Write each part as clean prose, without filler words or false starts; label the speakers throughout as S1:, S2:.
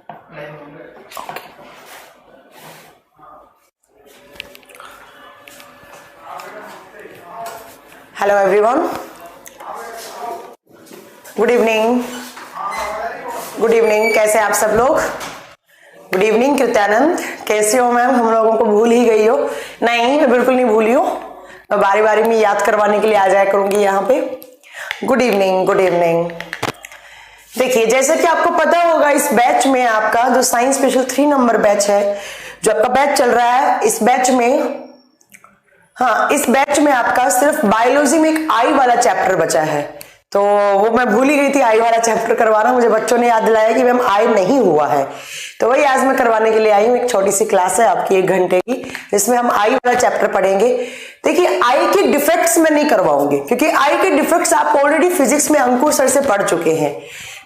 S1: Hello everyone, good evening. Good evening, कैसे आप सब लोग? गुड इवनिंग कृत्यानंद, कैसे हो मैम? हम लोगों को भूल ही गई हो? नहीं, मैं बिल्कुल नहीं भूली हूँ, मैं बारी बारी में याद करवाने के लिए आ जाया करूंगी यहाँ पे। Good evening, good evening. देखिए, जैसे कि आपको पता होगा, इस बैच में आपका जो साइंस स्पेशल 3 नंबर बैच है, जो आपका बैच चल रहा है, इस बैच में इस बैच में आपका सिर्फ बायोलॉजी में एक आई वाला चैप्टर बचा है। तो वो मैं भूल ही गई थी आई वाला चैप्टर करवाना, मुझे बच्चों ने याद दिलाया कि मैम आई नहीं हुआ है, तो वही आज मैं करवाने के लिए आई हूँ। एक छोटी सी क्लास है आपकी 1 घंटे की, जिसमें हम आई वाला चैप्टर पढ़ेंगे। देखिए, आई के डिफेक्ट्स में नहीं करवाऊंगी, क्योंकि आई के डिफेक्ट्स आप ऑलरेडी फिजिक्स में अंकुर सर से पढ़ चुके हैं।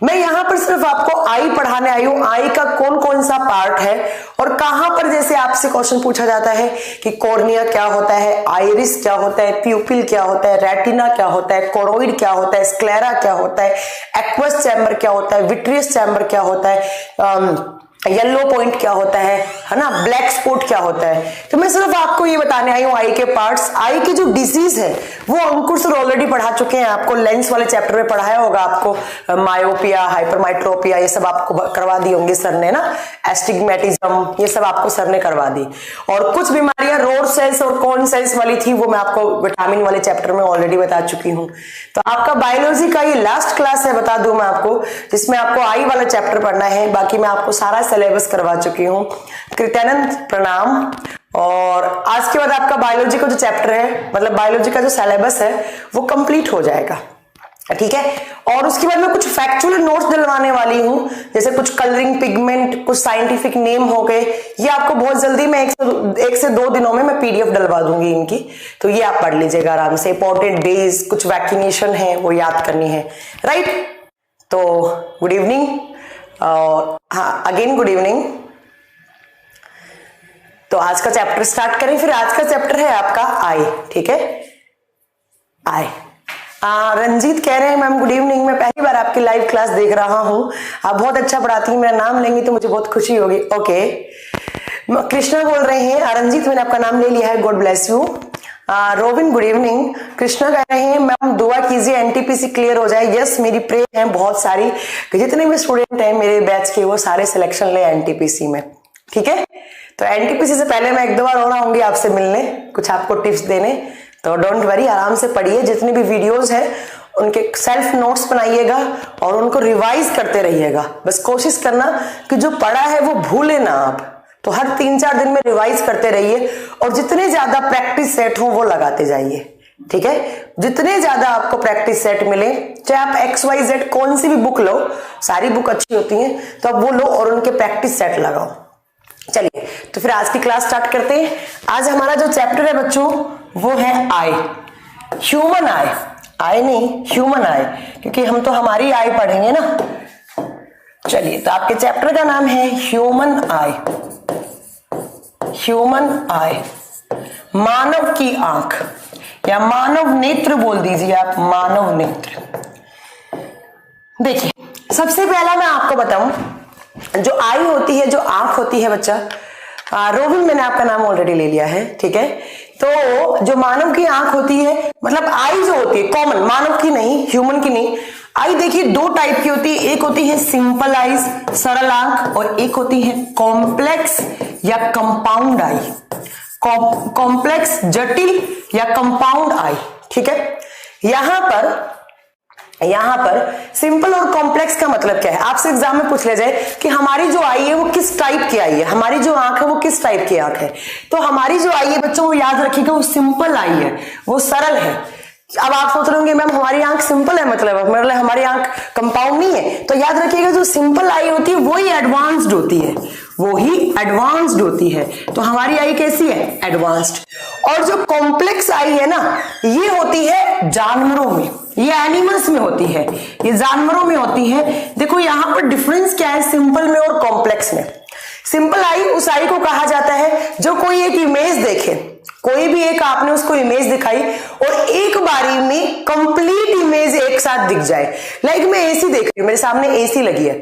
S1: मैं यहाँ पर सिर्फ आपको आई पढ़ाने आई हूँ, आई का कौन कौन सा पार्ट है और कहां पर, जैसे आपसे क्वेश्चन पूछा जाता है कि कॉर्निया क्या होता है, आइरिस क्या होता है, प्यूपिल क्या होता है, रेटिना क्या होता है, कोरोइड क्या होता है, स्क्लेरा क्या होता है, एक्वस चैम्बर क्या होता है, विट्रियस चैम्बर क्या होता है, येलो पॉइंट क्या होता है ना, ब्लैक स्पॉट क्या होता है। तो मैं सिर्फ आपको ये बताने आई हूँ आई के पार्ट्स। आई की जो डिजीज है वो अंकुर सर ऑलरेडी पढ़ा चुके हैं आपको, लेंस वाले चैप्टर में पढ़ाया होगा आपको, मायोपिया, हाइपरमाइट्रोपिया, ये सब आपको करवा दी होंगी सर ने ना, एस्टिग्मेटिज्म, ये सब आपको सर ने करवा दी। और कुछ बीमारियां रोड सेल्स और कॉर्न सेल्स वाली थी, वो मैं आपको विटामिन वाले चैप्टर में ऑलरेडी बता चुकी हूँ। तो आपका बायोलॉजी का ये लास्ट क्लास है, बता दूं मैं आपको, जिसमें आपको आई वाला चैप्टर पढ़ना है। बाकी मैं आपको सारा सिलेबस करवा चुकी हूँ। कृत्यानंद प्रणाम। और आज के बाद आपका बायोलॉजी का जो चैप्टर है, मतलब बायोलॉजी का जो सिलेबस है, वो कंप्लीट हो जाएगा, ठीक है। और उसके बाद मैं कुछ फैक्चुअल नोट्स दिलवाने वाली हूं, जैसे कुछ कलरिंग पिगमेंट, कुछ साइंटिफिक नेम हो गए, ये आपको बहुत जल्दी मैं 1 से 2 दिनों में मैं पीडीएफ डलवा दूंगी इनकी, तो ये आप पढ़ लीजिएगा आराम से। इंपॉर्टेंट डेज, कुछ वैक्सीनेशन है वो याद करनी है, राइट। तो good evening, again good evening. तो आज का चैप्टर स्टार्ट करें। फिर आज का चैप्टर है आपका आई, ठीक है, आई। रंजीत कह रहे हैं मैम गुड इवनिंग, मैं पहली बार आपकी लाइव क्लास देख रहा हूं, आप बहुत अच्छा पढ़ाती हैं, मेरा नाम लेंगी तो मुझे बहुत खुशी होगी। ओके, कृष्णा बोल रहे हैं, रंजीत मैंने आपका नाम ले लिया है, God bless you. Robin good evening. Krishna कह रहे हैं मैम दुआ कीजिए एनटीपीसी क्लियर हो जाए। यस, मेरी प्रे है बहुत सारी कि जितने भी स्टूडेंट हैं मेरे बैच के वो सारे सिलेक्शन ले एनटीपीसी में, ठीक है। तो एनटीपीसी से पहले मैं 1-2 बार और आऊंगी आपसे मिलने, कुछ आपको टिप्स देने, तो डोंट वरी, आराम से पढ़िए। जितने भी वीडियोस हैं उनके सेल्फ नोट्स बनाइएगा और उनको रिवाइज करते रहिएगा। बस कोशिश करना कि जो पढ़ा है वो भूले ना आप, तो हर 3-4 दिन में रिवाइज करते रहिए और जितने ज्यादा प्रैक्टिस सेट हो वो लगाते जाइए, ठीक है। जितने ज्यादा आपको प्रैक्टिस सेट मिले, चाहे आप XYZ कौन सी भी बुक लो, सारी बुक अच्छी होती हैं, तो आप वो लो और उनके प्रैक्टिस सेट लगाओ। चलिए, तो फिर आज की क्लास स्टार्ट करते हैं। आज हमारा जो चैप्टर है बच्चों वो है आई, ह्यूमन आई। आई नहीं, ह्यूमन आई, क्योंकि हम तो हमारी आई पढ़ेंगे ना। चलिए, तो आपके चैप्टर का नाम है ह्यूमन आई। ह्यूमन आई, मानव की आंख या मानव नेत्र बोल दीजिए आप, मानव नेत्र। देखिए, सबसे पहला मैं आपको बताऊं, जो आई होती है, जो आंख होती है बच्चा, रोबिन मैंने आपका नाम ऑलरेडी ले लिया है, ठीक है। तो जो मानव की आंख होती है, मतलब आई जो होती है कॉमन, मानव की नहीं, ह्यूमन की नहीं, आई देखिए 2 टाइप की होती है। एक होती है सिंपल आईज, सरल आंख, और एक होती है कॉम्प्लेक्स या कंपाउंड आई। कॉम्प्लेक्स जटिल या कंपाउंड आई, ठीक है। यहां पर सिंपल और कॉम्प्लेक्स का मतलब क्या है, आपसे एग्जाम में पूछ ले जाए कि हमारी जो आई है वो किस टाइप की आई है, हमारी जो आंख है वो किस टाइप की आंख है, तो हमारी जो आई है बच्चों वो याद रखिएगा, वो सिंपल आई है, वो सरल है। अब आप सोच रहे होंगे मैम हमारी आंख सिंपल है, मतलब हमारी आंख कंपाउंड नहीं है, तो याद रखिएगा जो सिंपल आई होती है वही एडवांस्ड होती है, वो ही एडवांस्ड होती है। तो हमारी आई कैसी है, एडवांस्ड। और जो कॉम्प्लेक्स आई है ना, ये होती है जानवरों में, ये एनिमल्स में होती है, ये जानवरों में होती है। देखो यहाँ पर डिफरेंस क्या है सिंपल में और कॉम्प्लेक्स में। सिंपल आई उस आई को कहा जाता है जो कोई एक इमेज देखे, कोई भी एक आपने उसको इमेज दिखाई और एक बारी में कंप्लीट इमेज एक साथ दिख जाए। लाइक मैं एसी देख रही हूं, मेरे सामने एसी लगी है,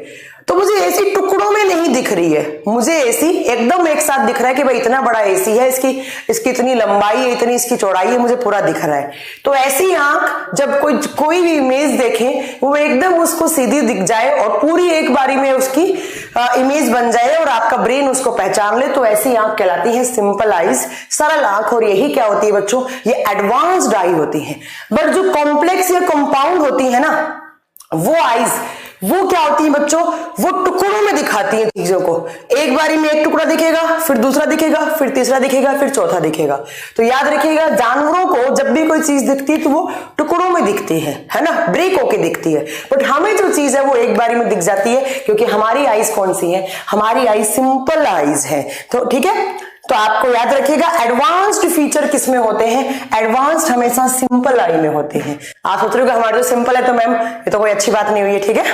S1: तो मुझे एसी टुकड़ों में नहीं दिख रही है मुझे एसी एकदम एक साथ दिख रहा है कि भाई इतना बड़ा एसी है, इसकी इतनी लंबाई है, इतनी इसकी चौड़ाई है, मुझे पूरा दिख रहा है। तो ऐसी आंख जब कोई भी इमेज देखे वो एकदम उसको सीधी दिख जाए और पूरी एक बारी में उसकी इमेज बन जाए और आपका ब्रेन उसको पहचान ले, तो ऐसी आंख कहलाती है सिंपल आईज, सरल आंख। और यही क्या होती है बच्चों, ये एडवांस्ड आई होती है। बट जो कॉम्प्लेक्स या कंपाउंड होती है ना वो आईज, वो क्या होती है बच्चों, वो टुकड़ों में दिखाती है चीजों को। एक बारी में एक टुकड़ा दिखेगा, फिर दूसरा दिखेगा, फिर तीसरा दिखेगा, फिर चौथा दिखेगा। तो याद रखिएगा जानवरों को जब भी कोई चीज दिखती है तो वो टुकड़ों में दिखती है ना, ब्रेक होके दिखती है। बट हमें जो चीज है वो एक बारी में दिख जाती है, क्योंकि हमारी आईज कौन सी है, हमारी आईज सिंपल आईज है। तो ठीक है, तो आपको याद रखिएगा एडवांस्ड फीचर किसमें होते हैं, एडवांस्ड हमेशा सिंपल आई में होते हैं। आप सोच रहे हो कि हमारे जो सिंपल है तो मैम ये तो कोई अच्छी बात नहीं हुई है, ठीक है।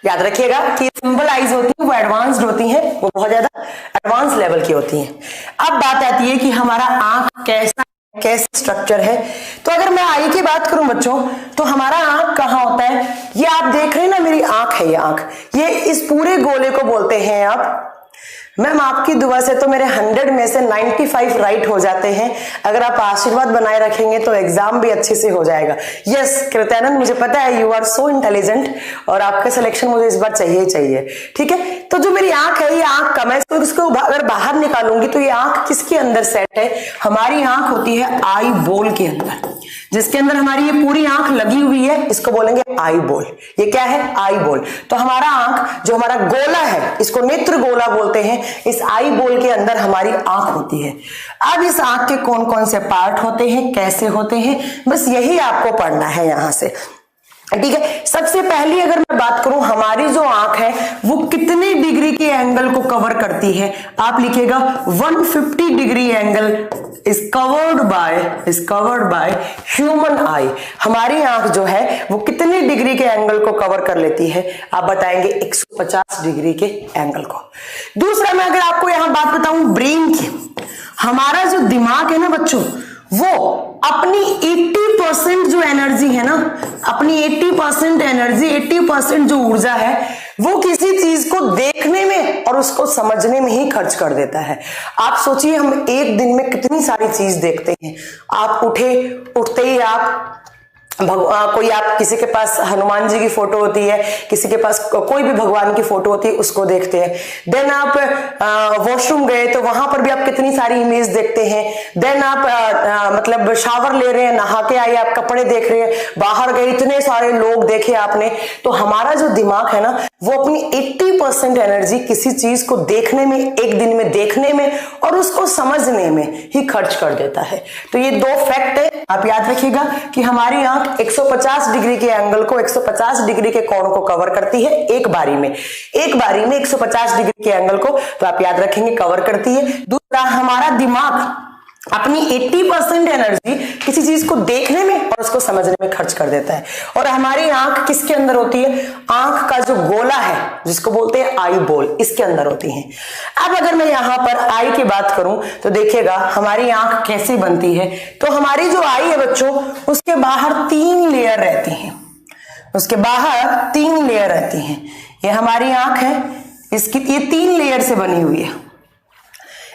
S1: याद रखिएगा कि सिंपल आईज होती है वो एडवांस्ड होती हैं, वो बहुत ज्यादा एडवांस लेवल की होती हैं। अब बात आती है कि हमारा आंख कैसा स्ट्रक्चर है। तो अगर मैं आई की बात करूं बच्चों, तो हमारा आंख कहाँ होता है, ये आप देख रहे हैं ना मेरी आंख है, ये आंख, ये इस पूरे गोले को बोलते हैं आप, मैम आपकी दुआ से तो मेरे 100 में से 95 राइट हो जाते हैं। अगर आप आशीर्वाद बनाए रखेंगे तो एग्जाम भी अच्छे से हो जाएगा। यस कृत्यानंद, मुझे पता है यू आर सो इंटेलिजेंट और आपका सिलेक्शन मुझे इस बार चाहिए ही चाहिए, ठीक है। तो जो मेरी आंख है, ये आंख का मैं इसको अगर बाहर निकालूंगी तो ये आंख किसके अंदर सेट है, हमारी आंख होती है आई बोल के अंदर, जिसके अंदर हमारी ये पूरी आंख लगी हुई है, इसको बोलेंगे आई बोल। ये क्या है, आई बोल। तो हमारा आंख जो हमारा गोला है, इसको नेत्र गोला बोलते हैं, इस आई बोल के अंदर हमारी आंख होती है। अब इस आंख के कौन कौन से पार्ट होते हैं, कैसे होते हैं, बस यही आपको पढ़ना है यहां से, ठीक है। सबसे पहली अगर मैं बात करूं, हमारी जो आंख है वो कितने डिग्री के एंगल को कवर करती है, आप लिखिएगा 150 degree angle is covered by human eye। हमारी आंख जो है वो कितने डिग्री के एंगल को कवर कर लेती है, आप बताएंगे 150 डिग्री के एंगल को। दूसरा मैं अगर आपको यहां बात बताऊं ब्रेन की, हमारा जो दिमाग है ना बच्चों, वो अपनी 80% जो एनर्जी है ना, अपनी 80% एनर्जी, 80% जो ऊर्जा है वो किसी चीज को देखने में और उसको समझने में ही खर्च कर देता है। आप सोचिए हम एक दिन में कितनी सारी चीज देखते हैं। आप उठते ही आप कोई आप किसी के पास हनुमान जी की फोटो होती है, किसी के पास कोई भी भगवान की फोटो होती है, उसको देखते हैं। देन आप वॉशरूम गए तो वहां पर भी आप कितनी सारी इमेज देखते हैं। देन आप मतलब शावर ले रहे हैं, नहा के आए, आप कपड़े देख रहे हैं, बाहर गए इतने सारे लोग देखे आपने। तो हमारा जो दिमाग है ना वो अपनी 80% एनर्जी किसी चीज को देखने में, एक दिन में देखने में और उसको समझने में ही खर्च कर देता है। तो ये दो फैक्ट है, आप याद रखिएगा कि हमारी आंख 150 डिग्री के एंगल को, 150 डिग्री के कोण को कवर करती है एक बारी में 150 डिग्री के एंगल को, तो आप याद रखेंगे कवर करती है। दूसरा, हमारा दिमाग अपनी 80% एनर्जी किसी चीज को देखने में और उसको समझने में खर्च कर देता है। और हमारी आंख किसके अंदर होती है, आंख का जो गोला है जिसको बोलते हैं आई बोल, इसके अंदर होती है। अब अगर मैं यहां पर आई की बात करूं तो देखिएगा हमारी आंख कैसे बनती है। तो हमारी जो आई है बच्चों, उसके बाहर 3 लेयर रहती हैं, उसके बाहर 3 लेयर रहती हैं। ये हमारी आंख है, इसकी ये 3 लेयर से बनी हुई है।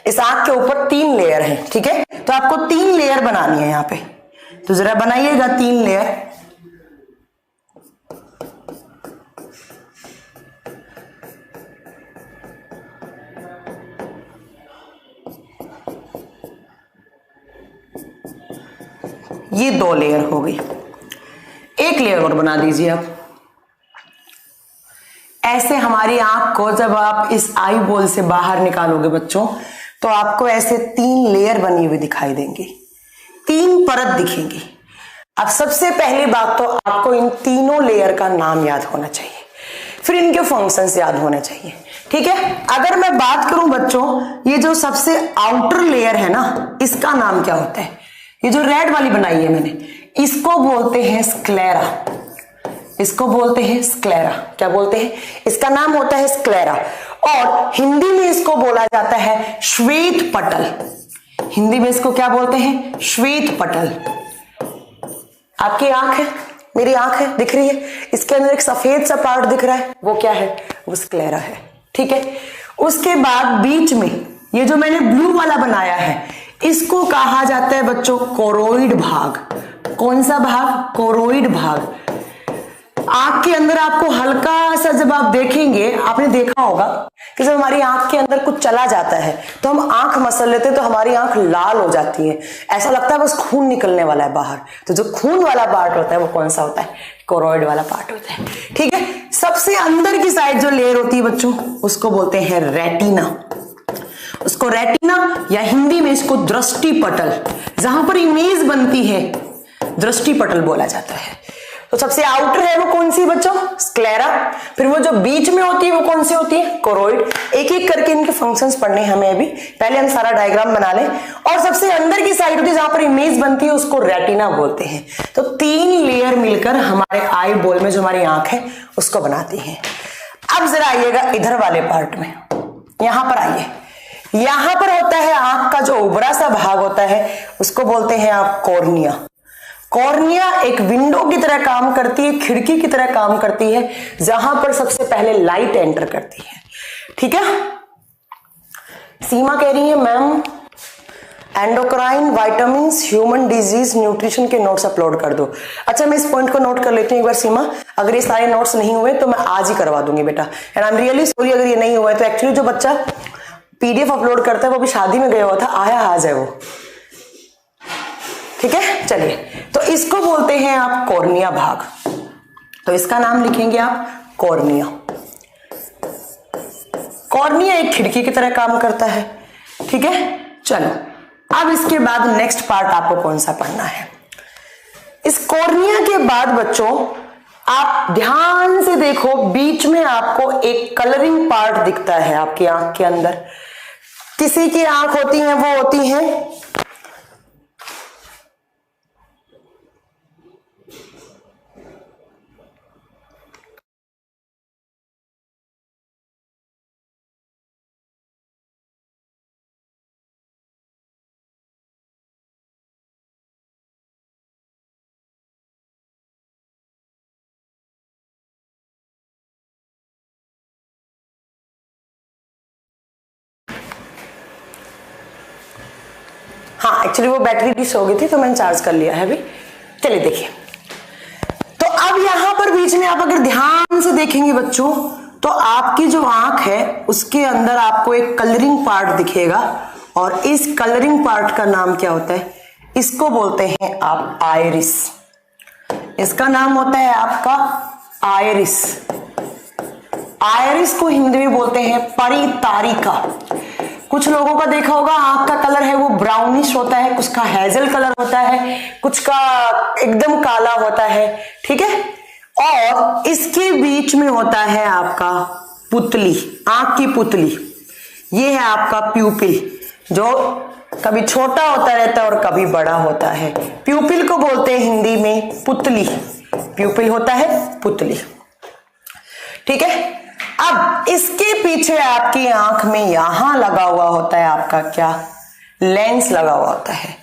S1: इस आंख के ऊपर 3 लेयर है, ठीक है। तो आपको 3 लेयर बनानी है यहां पे, तो जरा बनाइएगा 3 लेयर। ये 2 लेयर हो गई, एक लेयर और बना दीजिए आप। ऐसे हमारी आंख को जब आप इस आई बॉल से बाहर निकालोगे बच्चों, तो आपको ऐसे 3 लेयर बनी हुई दिखाई देंगी, 3 परत दिखेंगी। अब सबसे पहली बात तो आपको इन तीनों लेयर का नाम याद होना चाहिए, फिर इनके फंक्शंस याद होने चाहिए, ठीक है। अगर मैं बात करूं बच्चों, ये जो सबसे आउटर लेयर है ना, इसका नाम क्या होता है, ये जो रेड वाली बनाई है मैंने, इसको बोलते हैं स्क्लेरा, इसको बोलते हैं स्क्लेरा। क्या बोलते हैं, इसका नाम होता है स्क्लेरा। और हिंदी में इसको बोला जाता है श्वेत पटल, हिंदी में इसको क्या बोलते हैं, श्वेत पटल। आपकी आंख है, मेरी आंख है, दिख रही है, इसके अंदर एक सफेद सा पार्ट दिख रहा है, वो क्या है, वो स्क्लेरा है, ठीक ठीक है। उसके बाद बीच में ये जो मैंने ब्लू वाला बनाया है, इसको कहा जाता है बच्चों कोरोइड भाग। कौन सा भाग? कोरोइड भाग। आंख के अंदर आपको हल्का सा, जब आप देखेंगे, आपने देखा होगा कि जब हमारी आंख के अंदर कुछ चला जाता है तो हम आंख मसल लेते हैं, तो हमारी आंख लाल हो जाती है, ऐसा लगता है बस खून निकलने वाला है बाहर। तो जो खून वाला पार्ट होता है वो कौन सा होता है? कोरोइड वाला पार्ट होता है, ठीक है। सबसे अंदर की साइड जो लेयर होती है बच्चों, उसको बोलते हैं रेटिना। उसको रेटिना या हिंदी में इसको दृष्टि पटल, जहां पर इमेज बनती है, दृष्टि पटल बोला जाता है। तो सबसे आउटर है वो कौन सी बच्चों? स्क्लेरा। फिर वो जो बीच में होती है वो कौन सी होती है? कोरोइड। एक एक करके इनके फंक्शंस पढ़ने हमें अभी, पहले हम सारा डायग्राम बना लें। और सबसे अंदर की साइड होती है जहां पर इमेज बनती है, उसको रेटिना बोलते हैं। तो 3 लेयर मिलकर हमारे आई बॉल में जो हमारी आंख है उसको बनाती है। अब जरा आइएगा इधर वाले पार्ट में, यहां पर आइए। यहां पर होता है आंख का जो उभरा सा भाग होता है, उसको बोलते हैं आप कॉर्निया। कॉर्निया एक विंडो की तरह काम करती है, खिड़की की तरह काम करती है, जहां पर सबसे पहले लाइट एंटर करती है, ठीक है। सीमा कह रही है ma'am endocrine, vitamins, human disease, nutrition के नोट्स अपलोड कर दो। अच्छा, मैं इस पॉइंट को नोट कर लेती हूँ एक बार सीमा। अगर ये सारे नोट्स नहीं हुए तो मैं आज ही करवा दूंगी बेटा, and I am really sorry अगर ये नहीं हुआ है। तो एक्चुअली जो बच्चा पीडीएफ अपलोड करता है वो भी शादी में गया हुआ था, आया आज है वो, ठीक है। चलिए, तो इसको बोलते हैं आप कॉर्निया भाग। तो इसका नाम लिखेंगे आप कॉर्निया। कॉर्निया एक खिड़की की तरह काम करता है, ठीक है। चलो, अब इसके बाद नेक्स्ट पार्ट आपको कौन सा पढ़ना है? इस कॉर्निया के बाद बच्चों आप ध्यान से देखो, बीच में आपको एक कलरिंग पार्ट दिखता है आपकी आंख के अंदर। किसी की आंख होती है वो होती है हाँ, एक्चुअली वो बैटरी डिश हो गई थी तो मैंने चार्ज कर लिया है अभी। चलिए देखिए, तो अब यहां पर बीच में आप अगर ध्यान से देखेंगे बच्चों, तो आपकी जो आंख है उसके अंदर आपको एक कलरिंग पार्ट दिखेगा, और इस कलरिंग पार्ट का नाम क्या होता है? इसको बोलते हैं आप आइरिस। इसका नाम होता है आपका आइरिस। आइरिस को हिंदी में बोलते हैं परितारिका। कुछ लोगों का देखा होगा आंख का कलर है वो ब्राउनिश होता है, कुछ का हेजल कलर होता है, कुछ का एकदम काला होता है, ठीक है। और इसके बीच में होता है आपका पुतली, आंख की पुतली। ये है आपका प्यूपिल, जो कभी छोटा होता रहता है और कभी बड़ा होता है। प्यूपिल को बोलते हैं हिंदी में पुतली। प्यूपिल होता है पुतली, ठीक है। अब इसके पीछे आपकी आंख में यहां लगा हुआ होता है आपका क्या? लेंस लगा हुआ होता है।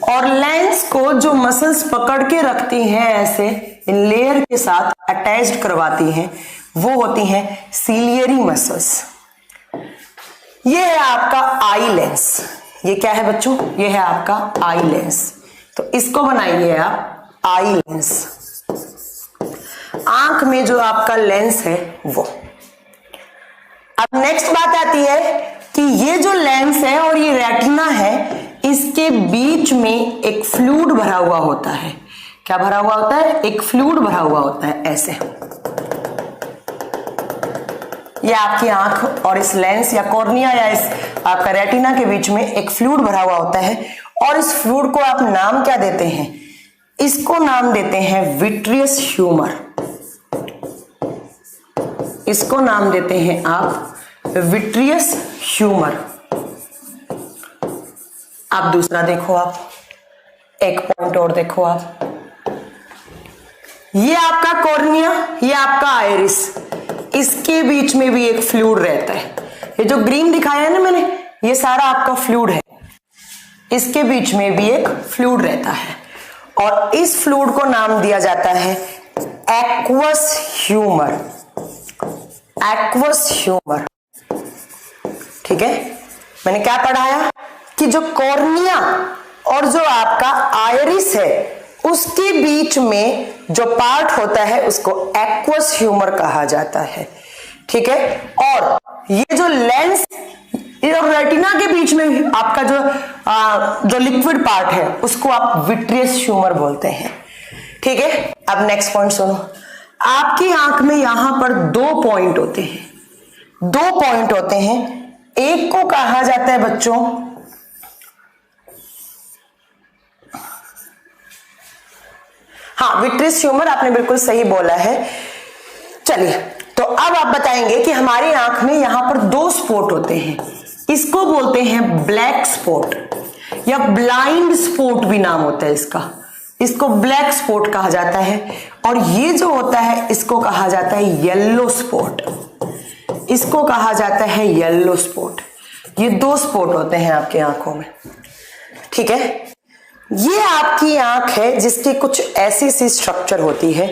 S1: और लेंस को जो मसल्स पकड़ के रखती हैं, ऐसे इन लेयर के साथ अटैच्ड करवाती हैं, वो होती हैं सीलियरी मसल्स। ये है आपका आई लेंस। ये क्या है बच्चों? ये है आपका आई लेंस। तो इसको बनाइए आप आई लेंस। आंख में जो आपका लेंस है वो। अब नेक्स्ट बात आती है कि ये जो लेंस है और ये रेटिना है, इसके बीच में एक फ्लूइड भरा हुआ होता है। क्या भरा हुआ होता है? एक फ्लूइड भरा हुआ होता है, ऐसे। ये आपकी आंख और इस लेंस या कॉर्निया या इस आपका रेटिना के बीच में एक फ्लूइड भरा हुआ होता है, और इस फ्लूइड को आप नाम क्या देते हैं? इसको नाम देते हैं विट्रियस ह्यूमर। इसको नाम देते हैं आप विट्रियस ह्यूमर। आप दूसरा देखो, आप एक पॉइंट और देखो आप। ये आपका कॉर्निया, ये आपका आइरिस, इसके बीच में भी एक फ्लूइड रहता है। ये जो ग्रीन दिखाया है ना मैंने, ये सारा आपका फ्लूइड है। इसके बीच में भी एक फ्लूइड रहता है, और इस फ्लूइड को नाम दिया जाता है एक्वस ह्यूमर। Aqueous humour. ठीक है, मैंने क्या पढ़ाया कि जो कॉर्निया और जो आपका आयरिस है उसके बीच में जो पार्ट होता है उसको एक्वस ह्यूमर कहा जाता है, ठीक है। और ये जो लेंस और रेटिना के बीच में आपका जो लिक्विड पार्ट है उसको आप विट्रियस ह्यूमर बोलते हैं, ठीक है। अब नेक्स्ट पॉइंट सुनो, आपकी आंख में यहां पर 2 पॉइंट होते हैं, 2 पॉइंट होते हैं। एक को कहा जाता है बच्चों हाँ विट्रियस ह्यूमर, आपने बिल्कुल सही बोला है। चलिए, तो अब आप बताएंगे कि हमारी आंख में यहां पर 2 स्पॉट होते हैं, इसको बोलते हैं ब्लैक स्पॉट या ब्लाइंड स्पॉट भी नाम होता है इसका, इसको ब्लैक स्पॉट कहा जाता है। और ये जो होता है इसको कहा जाता है येलो स्पॉट, इसको कहा जाता है येलो स्पॉट। ये 2 स्पॉट होते हैं आपकी आंखों में, ठीक है। ये आपकी आंख है जिसकी कुछ ऐसी सी स्ट्रक्चर होती है।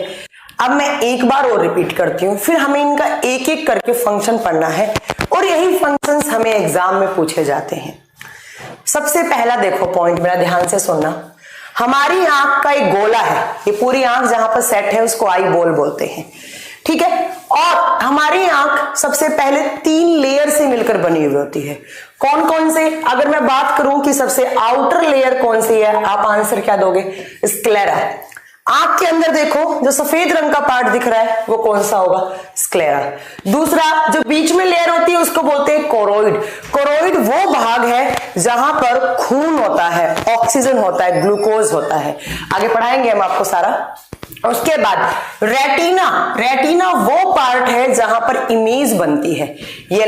S1: अब मैं एक बार और रिपीट करती हूं, फिर हमें इनका एक एक करके फंक्शन पढ़ना है और यही फंक्शंस हमें एग्जाम में पूछे जाते हैं। सबसे पहला देखो पॉइंट, मेरा ध्यान से सुनना। हमारी आंख का एक गोला है, ये पूरी आंख जहां पर सेट है उसको आई बॉल बोलते हैं, ठीक है। और हमारी आंख सबसे पहले 3 लेयर से मिलकर बनी हुई होती है। कौन कौन से? अगर मैं बात करूं कि सबसे आउटर लेयर कौन सी है, आप आंसर क्या दोगे? स्क्लेरा। आंख के अंदर देखो जो सफेद रंग का पार्ट दिख रहा है वो कौन सा होगा? स्क्लेरा। दूसरा जो बीच में लेयर होती है उसको बोलते हैं कोरोइड। कोरोइड वो भाग है जहां पर खून होता है, ऑक्सीजन होता है, ग्लूकोज होता है। आगे पढ़ाएंगे हम आपको सारा। उसके बाद रेटिना। रेटिना वो पार्ट है जहां पर इमेज बनती है। ये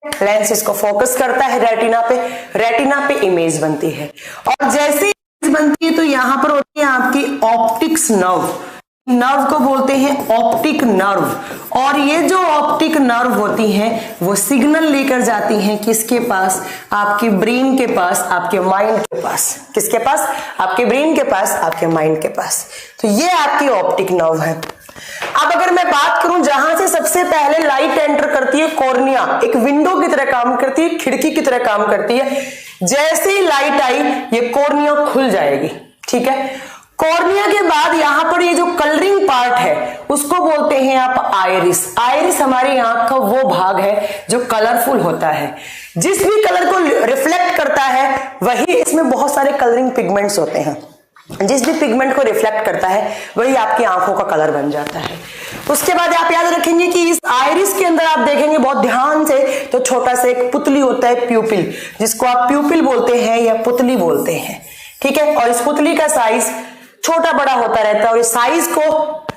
S1: लेंस इसको फोकस करता है रेटिना पे इमेज बनती है। और जैसे बनती है तो यहां पर होती है आपकी ऑप्टिक्स नर्व को बोलते हैं ऑप्टिक नर्व। और ये जो ऑप्टिक नर्व होती हैं वो सिग्नल लेकर जाती हैं किसके पास? आपके ब्रेन के पास, आपके माइंड के पास। किसके पास? आपके ब्रेन के पास, आपके माइंड के पास। तो ये आपकी ऑप्टिक नर्व है। अब अगर मैं बात करूं जहां से सबसे पहले लाइट एंटर करती है, कॉर्निया एक विंडो की तरह काम करती है, खिड़की की तरह काम करती है। जैसे ही लाइट आई ये कॉर्निया खुल जाएगी, ठीक है। कॉर्निया के बाद यहां पर ये जो कलरिंग पार्ट है उसको बोलते हैं आप आइरिस। आइरिस हमारी आंख का वो भाग है जो कलरफुल होता है, जिस भी कलर को रिफ्लेक्ट करता है वही, इसमें बहुत सारे कलरिंग पिगमेंट्स होते हैं, जिस भी पिगमेंट को रिफ्लेक्ट करता है वही आपकी आंखों का कलर बन जाता है। उसके बाद आप याद रखेंगे कि इस आइरिस के अंदर आप देखेंगे बहुत ध्यान से तो छोटा सा एक पुतली होता है, प्यूपिल, जिसको आप प्यूपिल बोलते हैं या पुतली बोलते हैं, ठीक है। और इस पुतली का साइज छोटा बड़ा होता रहता है और इस साइज को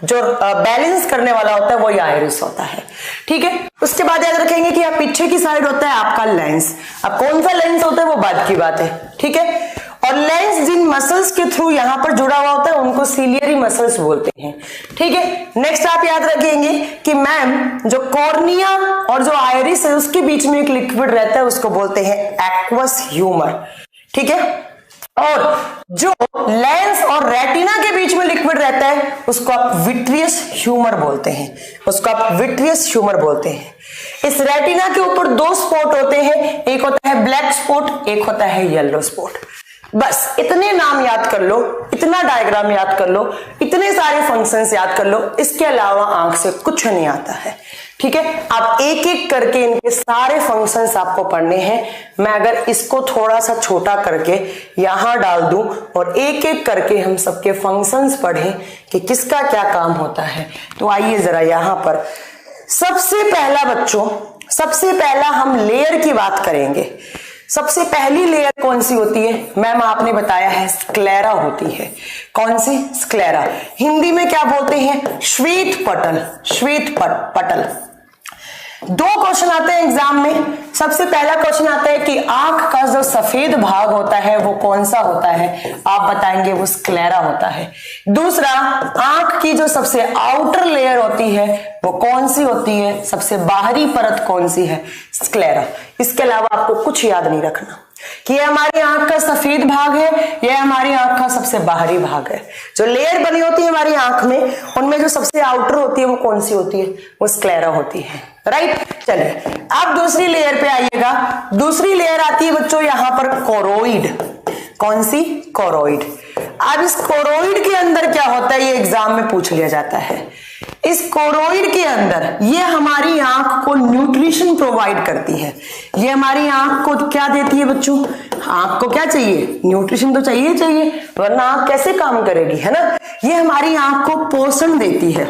S1: जो बैलेंस करने वाला होता है वो आइरिस होता है, ठीक है। उसके बाद याद रखेंगे कि आप पीछे की साइड होता है आपका लेंस। अब कौन सा लेंस होता है वो बाद की बात है, ठीक है। और लेंस जिन मसल्स के थ्रू यहां पर जुड़ा हुआ होता है उनको सीलियरी मसल्स बोलते हैं, ठीक है। नेक्स्ट आप याद रखेंगे कि मैम जो कॉर्निया और जो आइरिस है उसके बीच में एक लिक्विड रहता है उसको बोलते हैं एक्वस ह्यूमर, ठीक है। और जो लेंस और रेटिना के बीच में लिक्विड रहता है उसको आप विट्रियस ह्यूमर बोलते हैं, उसको आप विट्रियस ह्यूमर बोलते हैं। इस रेटिना के ऊपर 2 स्पॉट होते हैं, एक होता है ब्लैक स्पॉट, एक होता है येलो स्पॉट। बस इतने नाम याद कर लो, इतना डायग्राम याद कर लो, इतने सारे फंक्शंस याद कर लो, इसके अलावा आंख से कुछ नहीं आता है, ठीक है। आप एक एक करके इनके सारे फंक्शंस आपको पढ़ने हैं। मैं अगर इसको थोड़ा सा छोटा करके यहां डाल दूं और एक एक करके हम सबके फंक्शंस पढ़ें कि किसका क्या काम होता है, तो आइए जरा यहां पर सबसे पहला बच्चों, सबसे पहला हम लेयर की बात करेंगे। सबसे पहली लेयर कौन सी होती है? मैम आपने बताया है स्क्लेरा होती है। कौन सी? स्क्लेरा। हिंदी में क्या बोलते हैं? श्वेत पटल। श्वेत पटल। 2 क्वेश्चन आते हैं एग्जाम में। सबसे पहला क्वेश्चन आता है कि आंख का जो सफेद भाग होता है वो कौन सा होता है? आप बताएंगे वो स्क्लेरा होता है। दूसरा, आंख की जो सबसे आउटर लेयर होती है वो कौन सी होती है? सबसे बाहरी परत कौन सी है? स्क्लेरा। इसके अलावा आपको कुछ याद नहीं रखना कि यह हमारी आंख का सफेद भाग है, यह हमारी आंख का सबसे बाहरी भाग है। जो लेयर बनी होती है हमारी आंख में उनमें जो सबसे आउटर होती है वो कौन सी होती है? वो स्क्लेरा होती है, राइट। चलिए अब दूसरी लेयर पे आइएगा। दूसरी लेयर आती है बच्चों यहां पर कोरोइड। कौन सी? कोरोइड। अब इस कोरोइड के अंदर क्या होता है, ये एग्जाम में पूछ लिया जाता है। इस कोरोइड के अंदर ये हमारी आंख को न्यूट्रिशन प्रोवाइड करती है। ये हमारी आंख को क्या देती है बच्चों? आंख को क्या चाहिए? न्यूट्रिशन तो चाहिए, वरना आंख कैसे काम करेगी, है ना। ये हमारी आंख को पोषण देती है।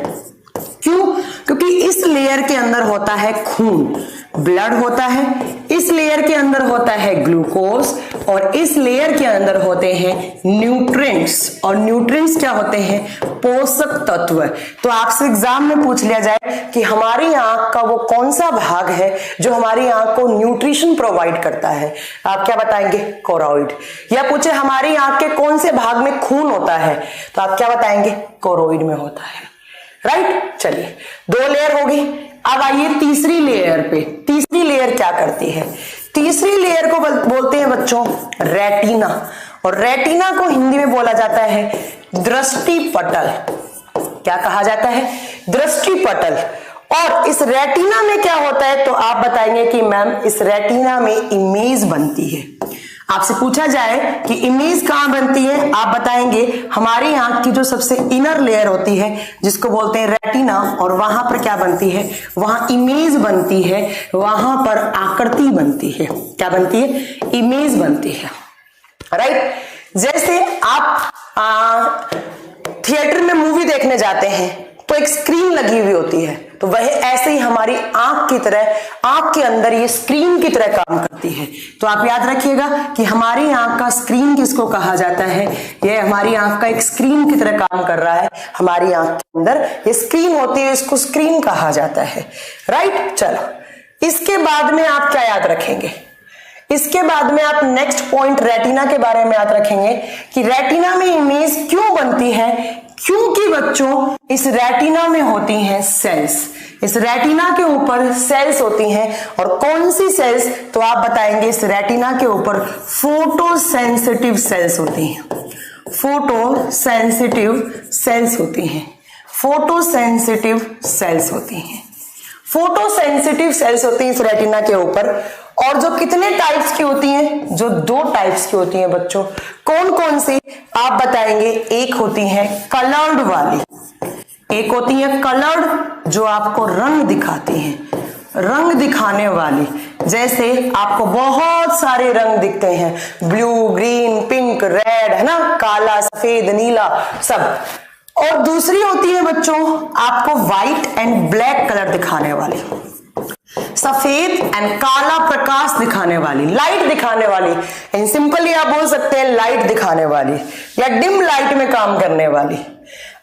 S1: क्यों? क्योंकि इस लेयर के अंदर होता है खून, ब्लड होता है, इस लेयर के अंदर होता है ग्लूकोज, और इस लेयर के अंदर होते हैं न्यूट्रिएंट्स। और न्यूट्रिएंट्स क्या होते हैं? पोषक तत्व। तो आपसे एग्जाम में पूछ लिया जाए कि हमारी आंख का वो कौन सा भाग है जो हमारी आंख को न्यूट्रिशन प्रोवाइड करता है, आप क्या बताएंगे? कोरोइड। या पूछे हमारी आंख के कौन से भाग में खून होता है, तो आप क्या बताएंगे? कोरोइड में होता है, राइट। चलिए 2 लेयर होगी। अब आइए तीसरी लेयर पे। तीसरी लेयर क्या करती है? तीसरी लेयर को बोलते हैं बच्चों रेटिना, और रेटिना को हिंदी में बोला जाता है दृष्टि पटल। क्या कहा जाता है? दृष्टि पटल। और इस रेटिना में क्या होता है, तो आप बताएंगे कि मैम इस रेटिना में इमेज बनती है। आपसे पूछा जाए कि इमेज कहां बनती है, आप बताएंगे हमारी आंख की जो सबसे इनर लेयर होती है जिसको बोलते हैं रेटिना, और वहां पर क्या बनती है? वहां इमेज बनती है, वहां पर आकृति बनती है। क्या बनती है? इमेज बनती है, राइट। जैसे आप थिएटर में मूवी देखने जाते हैं तो एक स्क्रीन लगी हुई होती है, तो वह ऐसे ही हमारी आंख की तरह, आंख के अंदर ये स्क्रीन की तरह काम करती है। तो आप याद रखिएगा कि हमारी आंख का स्क्रीन किसको कहा जाता है? ये हमारी आंख का एक स्क्रीन की तरह काम कर रहा है। हमारी आंख के अंदर ये स्क्रीन होती है, इसको स्क्रीन कहा जाता है, राइट। चलो इसके बाद में आप क्या याद रखेंगे? इसके बाद में आप नेक्स्ट पॉइंट रेटिना के बारे में याद रखेंगे कि रेटिना में इमेज क्यों बनती है। क्योंकि बच्चों इस रेटिना में होती हैं सेल्स। इस रेटिना के ऊपर सेल्स होती हैं, और कौन सी सेल्स? तो आप बताएंगे इस रेटिना के ऊपर फोटो सेंसिटिव सेल्स होती हैं। फोटो सेंसिटिव सेल्स होती हैं। फोटो सेंसिटिव सेल्स होती हैं। फोटो सेंसिटिव सेल्स होती हैं इस रेटिना के ऊपर, और जो कितने टाइप्स की होती हैं? जो 2 टाइप्स की होती हैं बच्चों। कौन कौन सी? आप बताएंगे एक होती है कलर्ड वाली, एक होती है कलर्ड जो आपको रंग दिखाती हैं, रंग दिखाने वाली। जैसे आपको बहुत सारे रंग दिखते हैं, ब्लू, ग्रीन, पिंक, रेड, है ना, काला, सफेद, नीला, सब। और दूसरी होती है बच्चों आपको व्हाइट एंड ब्लैक कलर दिखाने वाली, सफेद एंड काला प्रकाश दिखाने वाली, लाइट दिखाने वाली। एंड सिंपली आप बोल सकते हैं लाइट दिखाने वाली या डिम लाइट में काम करने वाली।